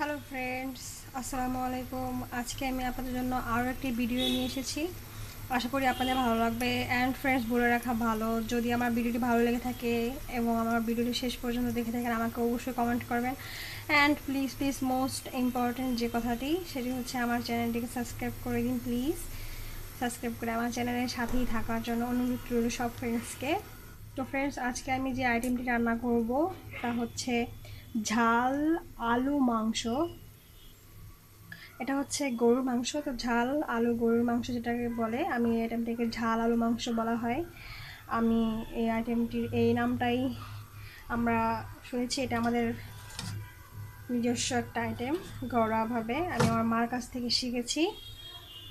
Hello friends, আসসালামু আলাইকুম। আজকে আমি আপনাদের জন্য আরও একটি ভিডিও নিয়ে এসেছি। আশা করি আপনাদের ভালো লাগবে। অ্যান্ড ফ্রেন্ডস, বলে রাখা ভালো, যদি আমার ভিডিওটি ভালো লেগে থাকে এবং আমার ভিডিওটি শেষ পর্যন্ত দেখে থাকেন, আমাকে অবশ্যই কমেন্ট করবেন। And please please most important যে কথাটি, সেটি হচ্ছে আমার চ্যানেলটিকে সাবস্ক্রাইব করে দিন প্লিজ। সাবস্ক্রাইব করে আমার চ্যানেলের সাথেই থাকার জন্য অনুরোধ রইল সব ফ্রেন্ডসকে। তো ফ্রেন্ডস, আজকে আমি যে আইটেমটি রান্না করব তা হচ্ছে ঝাল আলু মাংস। এটা হচ্ছে গরুর মাংস। তো ঝাল আলু গরুর মাংস যেটাকে বলে, আমি এই আইটেমটাকে ঝাল আলু মাংস বলা হয়। আমি এই আইটেমটির এই নামটাই আমরা শুনেছি, এটা আমাদের নিজস্ব একটা আইটেম। ঘরোয়াভাবে আমি আমার মার কাছ থেকে শিখেছি।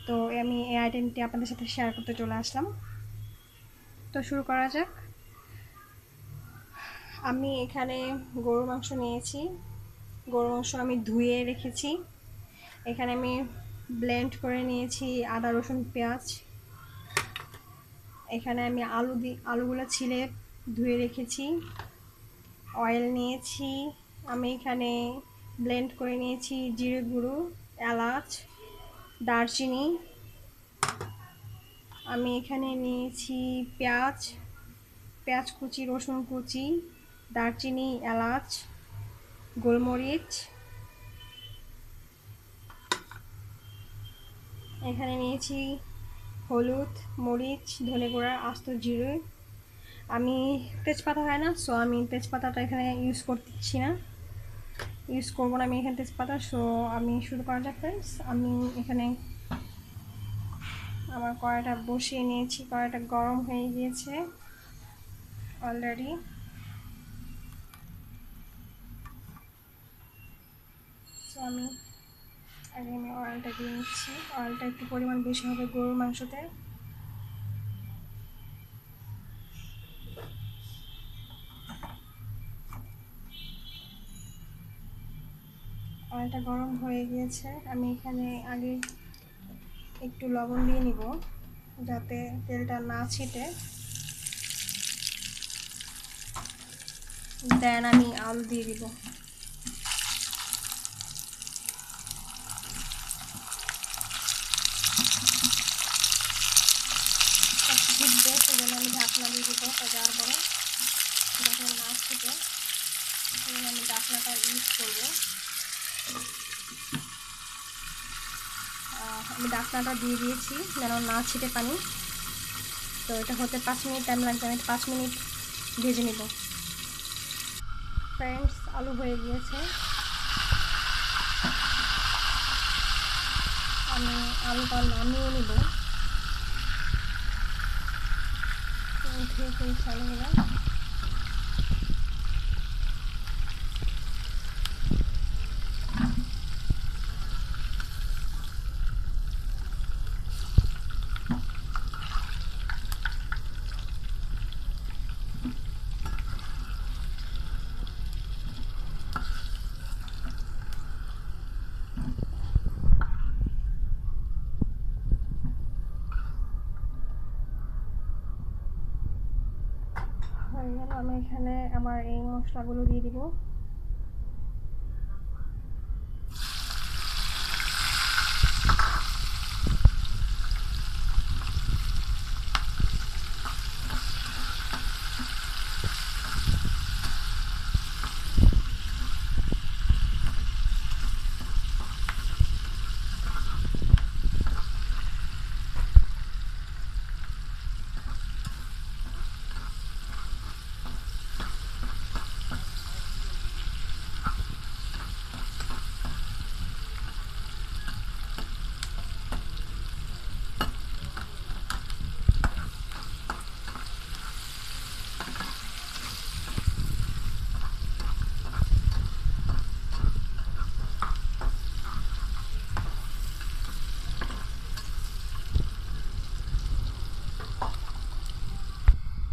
তো আমি এই আইটেমটি আপনাদের সাথে শেয়ার করতে চলে আসলাম। তো শুরু করা যাক। আমি এখানে গরুর মাংস নিয়েছি। গরুর মাংস আমি ধুয়ে রেখেছি। এখানে আমি ব্লেন্ড করে নিয়েছি আদা রসুন পেঁয়াজ। এখানে আমি আলুগুলো ছিলে ধুয়ে রেখেছি। অয়েল নিয়েছি। আমি এখানে ব্লেন্ড করে নিয়েছি জিরে গুঁড়ো, এলাচ, দারচিনি। আমি এখানে নিয়েছি পেঁয়াজ কুচি, রসুন কুচি, দারচিনি, এলাচ, গোলমরিচ। এখানে নিয়েছি হলুদ, মরিচ, ধনে গুঁড়া, আস্ত জিরে। আমি তেজপাতা হয় না, সো আমি তেজপাতাটা এখানে ইউজ করতেছি না, ইউজ করবো না আমি এখানে তেজপাতা। সো আমি শুরু করা যাক ফ্রেন্ডস। আমি এখানে আমার কড়াইটা বসিয়ে নিয়েছি। কড়াইটা গরম হয়ে গিয়েছে অলরেডি। সো আমি অয়েলটা দিয়ে নিচ্ছি। অয়েলটা একটু পরিমাণ বেশি হবে গরুর মাংসতে। অয়েলটা গরম হয়ে গিয়েছে। আমি এখানে আগে একটু লবণ দিয়ে নিব যাতে তেলটা না ছিটে। দেন আমি আলু দিয়ে দিব। ফুটবে, সেজন্য আমি ঢাকনা দিয়ে দিব। যার পরে যখন না ছিটে, সেজন্য আমি ঢাকনাটা ইউজ করবো। আমি ঢাকনাটা দিয়ে দিয়েছি যেন না ছিটে পানি। তো এটা হতে 5 মিনিট টাইম লাগবে। আমি 5 মিনিট ভেজে নেব। ফ্রেন্ডস, আলু হয়ে গিয়েছে। আমি আলুটা নামিয়ে নেব। উঠিয়ে আলুগুলো হয়ে গেল। আমি এখানে আমার এই মশলাগুলো দিয়ে দিব।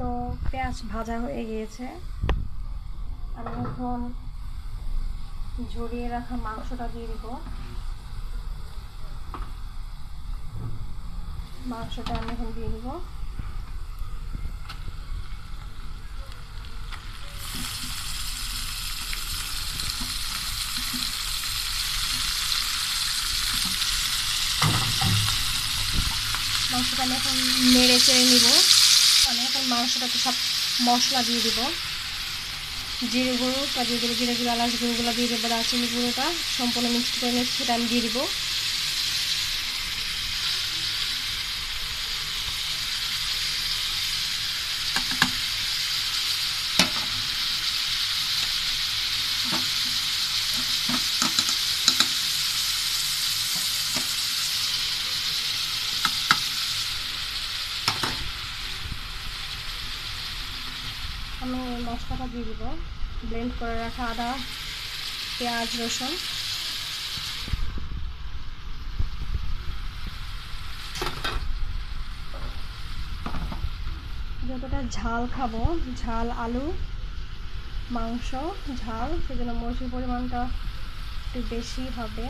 তো পেঁয়াজ ভাজা হয়ে গিয়েছে। আমি এখন ঝরিয়ে রাখা মাংসটা দিয়ে দিব। মাংসটা আমি এখন দিয়ে দিব। মাংসটা আমি এখন নেড়ে চেড়ে নিব। আমি এখন মাংসটাতে সব মশলা দিয়ে দিব। জিরে গুঁড়োটা দিয়ে দেবো, জিরে গুঁড়ো, এলাচ গুঁড়োগুলো দিয়ে দেবো, দারচিনি গুঁড়োটা সম্পূর্ণ মিক্সড করে নিচ্ছি, সেটা আমি দিয়ে দিব। আমি মশলাটা দিয়ে দিব, ব্লেন্ড করে রাখা আদা, পেঁয়াজ, রসুন। যতটা ঝাল খাবো, ঝাল আলু মাংস ঝাল, সেজন্য মরিচের পরিমাণটা একটু বেশি হবে।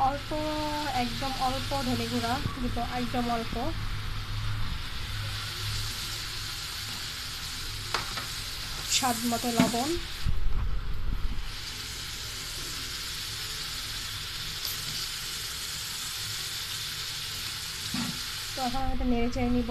অল্প, একদম অল্প ধনে গুঁড়া দিব, একদম অল্প। স্বাদ মতো লবণ। তো এখন আমি এটা নেড়ে চেড়ে নিব।